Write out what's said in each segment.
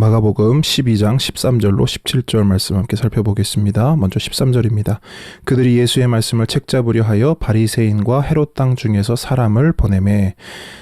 마가복음 12장 13절로 17절 말씀 함께 살펴보겠습니다. 먼저 13절입니다. 그들이 예수의 말씀을 책잡으려 하여 바리새인과 헤롯 땅 중에서 사람을 보내매.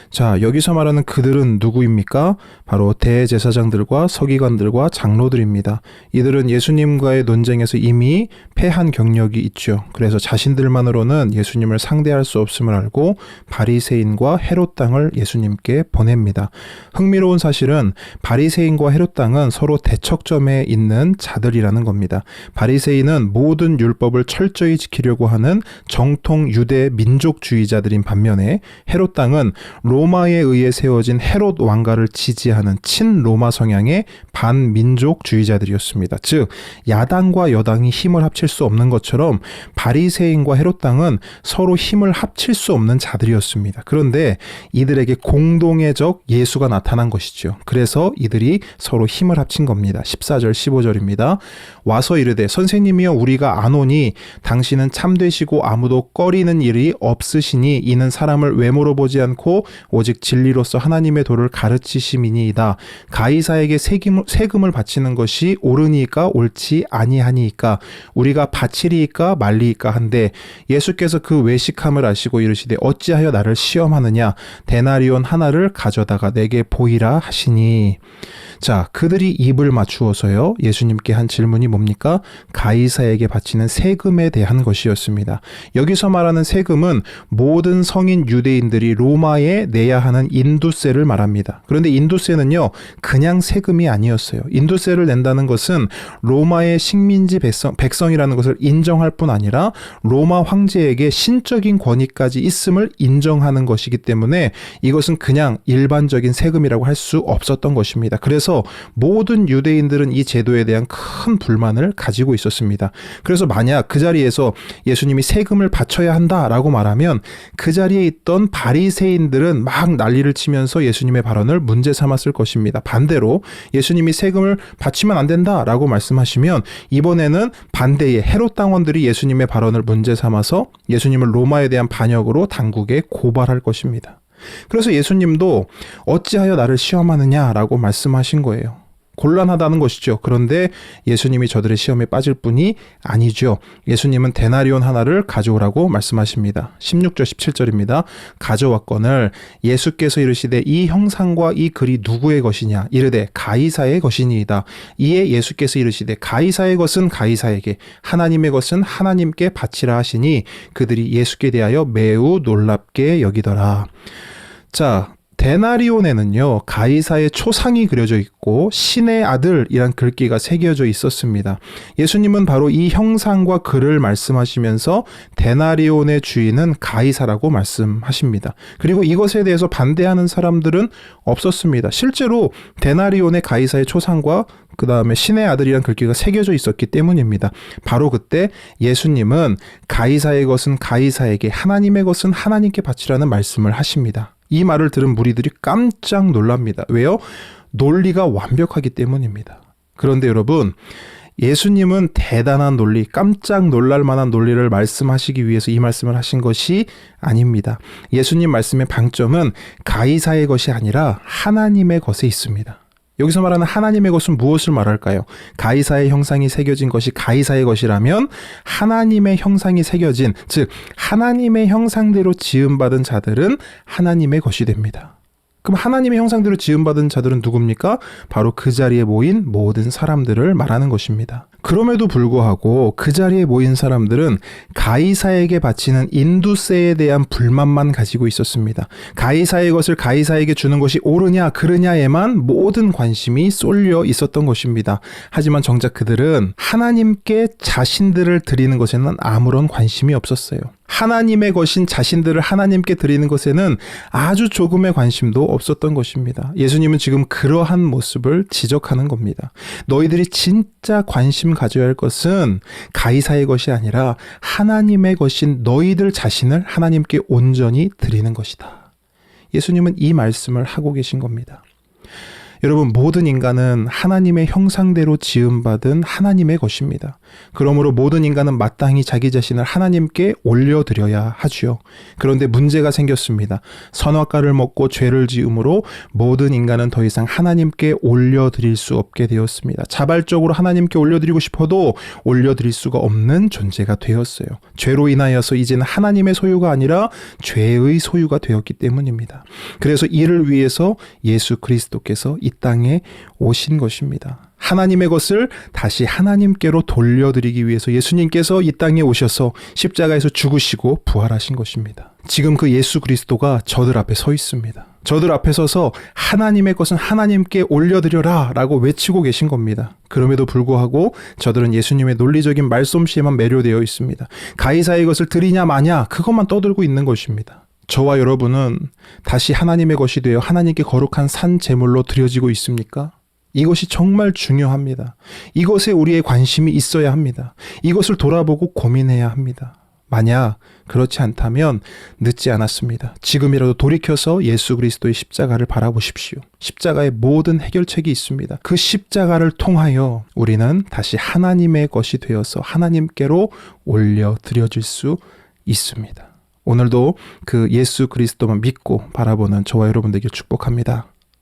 자, 여기서 말하는 그들은 누구입니까? 바로 대제사장들과 서기관들과 장로들입니다. 이들은 예수님과의 논쟁에서 이미 패한 경력이 있죠. 그래서 자신들만으로는 예수님을 상대할 수 없음을 알고 바리새인과 헤롯 땅을 예수님께 보냅니다. 흥미로운 사실은 바리새인과 헤롯 땅은 서로 대척점에 있는 자들이라는 겁니다. 바리새인은 모든 율법을 철저히 지키려고 하는 정통 유대 민족주의자들인 반면에 헤롯 땅은 로마에 의해 세워진 헤롯 왕가를 지지하는 친로마 성향의 반민족주의자들이었습니다. 즉 야당과 여당이 힘을 합칠 수 없는 것처럼 바리새인과 헤롯 땅은 서로 힘을 합칠 수 없는 자들이었습니다. 그런데 이들에게 공동의 적 예수가 나타난 것이죠. 그래서 이들이 서로 힘을 합친 겁니다. 14절 15절입니다. 와서 이르되 선생님이여 우리가 아노니 당신은 참되시고 아무도 꺼리는 일이 없으시니 이는 사람을 외모로 보지 않고 오직 진리로서 하나님의 도를 가르치심이니이다. 가이사에게 세금을 바치는 것이 옳으니까 옳지 아니하니이까 우리가 바치리이까 말리이까 한데 예수께서 그 외식함을 아시고 이르시되 어찌하여 나를 시험하느냐 데나리온 하나를 가져다가 내게 보이라 하시니. 자, 그들이 입을 맞추어서요 예수님께 한 질문이 뭡니까? 가이사에게 바치는 세금에 대한 것이었습니다. 여기서 말하는 세금은 모든 성인 유대인들이 로마에 내야 하는 인두세를 말합니다. 그런데 인두세는요 그냥 세금이 아니었어요. 인두세를 낸다는 것은 로마의 식민지 백성이라는 것을 인정할 뿐 아니라 로마 황제에게 신적인 권위까지 있음을 인정하는 것이기 때문에 이것은 그냥 일반적인 세금이라고 할 수 없었던 것입니다. 그래서 모든 유대인들은 이 제도에 대한 큰 불만을 가지고 있었습니다. 그래서 만약 그 자리에서 예수님이 세금을 바쳐야 한다라고 말하면 그 자리에 있던 바리새인들은 막 난리를 치면서 예수님의 발언을 문제 삼았을 것입니다. 반대로 예수님이 세금을 바치면 안 된다라고 말씀하시면 이번에는 반대의 헤롯 당원들이 예수님의 발언을 문제 삼아서 예수님을 로마에 대한 반역으로 당국에 고발할 것입니다. 그래서 예수님도 어찌하여 나를 시험하느냐라고 말씀하신 거예요. 곤란하다는 것이죠. 그런데 예수님이 저들의 시험에 빠질 뿐이 아니죠. 예수님은 데나리온 하나를 가져오라고 말씀하십니다. 16절 17절입니다. 가져왔거늘 예수께서 이르시되 이 형상과 이 글이 누구의 것이냐 이르되 가이사의 것이니이다. 이에 예수께서 이르시되 가이사의 것은 가이사에게 하나님의 것은 하나님께 바치라 하시니 그들이 예수께 대하여 매우 놀랍게 여기더라. 자, 데나리온에는요 가이사의 초상이 그려져 있고 신의 아들이란 글귀가 새겨져 있었습니다. 예수님은 바로 이 형상과 글을 말씀하시면서 데나리온의 주인은 가이사라고 말씀하십니다. 그리고 이것에 대해서 반대하는 사람들은 없었습니다. 실제로 데나리온의 가이사의 초상과 그 다음에 신의 아들이란 글귀가 새겨져 있었기 때문입니다. 바로 그때 예수님은 가이사의 것은 가이사에게 하나님의 것은 하나님께 바치라는 말씀을 하십니다. 이 말을 들은 무리들이 깜짝 놀랍니다. 왜요? 논리가 완벽하기 때문입니다. 그런데 여러분, 예수님은 대단한 논리, 깜짝 놀랄 만한 논리를 말씀하시기 위해서 이 말씀을 하신 것이 아닙니다. 예수님 말씀의 방점은 가이사의 것이 아니라 하나님의 것에 있습니다. 여기서 말하는 하나님의 것은 무엇을 말할까요? 가이사의 형상이 새겨진 것이 가이사의 것이라면 하나님의 형상이 새겨진, 즉 하나님의 형상대로 지음받은 자들은 하나님의 것이 됩니다. 그럼 하나님의 형상대로 지음받은 자들은 누굽니까? 바로 그 자리에 모인 모든 사람들을 말하는 것입니다. 그럼에도 불구하고 그 자리에 모인 사람들은 가이사에게 바치는 인두세에 대한 불만만 가지고 있었습니다. 가이사의 것을 가이사에게 주는 것이 옳으냐 그르냐에만 모든 관심이 쏠려 있었던 것입니다. 하지만 정작 그들은 하나님께 자신들을 드리는 것에는 아무런 관심이 없었어요. 하나님의 것인 자신들을 하나님께 드리는 것에는 아주 조금의 관심도 없었던 것입니다. 예수님은 지금 그러한 모습을 지적하는 겁니다. 너희들이 진짜 관심 가져야 할 것은 가이사의 것이 아니라 하나님의 것인 너희들 자신을 하나님께 온전히 드리는 것이다. 예수님은 이 말씀을 하고 계신 겁니다. 여러분, 모든 인간은 하나님의 형상대로 지음받은 하나님의 것입니다. 그러므로 모든 인간은 마땅히 자기 자신을 하나님께 올려드려야 하지요. 그런데 문제가 생겼습니다. 선악과를 먹고 죄를 지음으로 모든 인간은 더 이상 하나님께 올려드릴 수 없게 되었습니다. 자발적으로 하나님께 올려드리고 싶어도 올려드릴 수가 없는 존재가 되었어요. 죄로 인하여서 이제는 하나님의 소유가 아니라 죄의 소유가 되었기 때문입니다. 그래서 이를 위해서 예수 그리스도께서 이 땅에 오신 것입니다. 하나님의 것을 다시 하나님께로 돌려드리기 위해서 예수님께서 이 땅에 오셔서 십자가에서 죽으시고 부활하신 것입니다. 지금 그 예수 그리스도가 저들 앞에 서 있습니다. 저들 앞에 서서 하나님의 것은 하나님께 올려드려라 라고 외치고 계신 겁니다. 그럼에도 불구하고 저들은 예수님의 논리적인 말솜씨에만 매료되어 있습니다. 가이사의 것을 드리냐 마냐 그것만 떠들고 있는 것입니다. 저와 여러분은 다시 하나님의 것이 되어 하나님께 거룩한 산 제물로 드려지고 있습니까? 이것이 정말 중요합니다. 이것에 우리의 관심이 있어야 합니다. 이것을 돌아보고 고민해야 합니다. 만약 그렇지 않다면 늦지 않았습니다. 지금이라도 돌이켜서 예수 그리스도의 십자가를 바라보십시오. 십자가에 모든 해결책이 있습니다. 그 십자가를 통하여 우리는 다시 하나님의 것이 되어서 하나님께로 올려드려질 수 있습니다. 오늘도 그 예수 그리스도만 믿고 바라보는 저와 여러분 되길 축복합니다.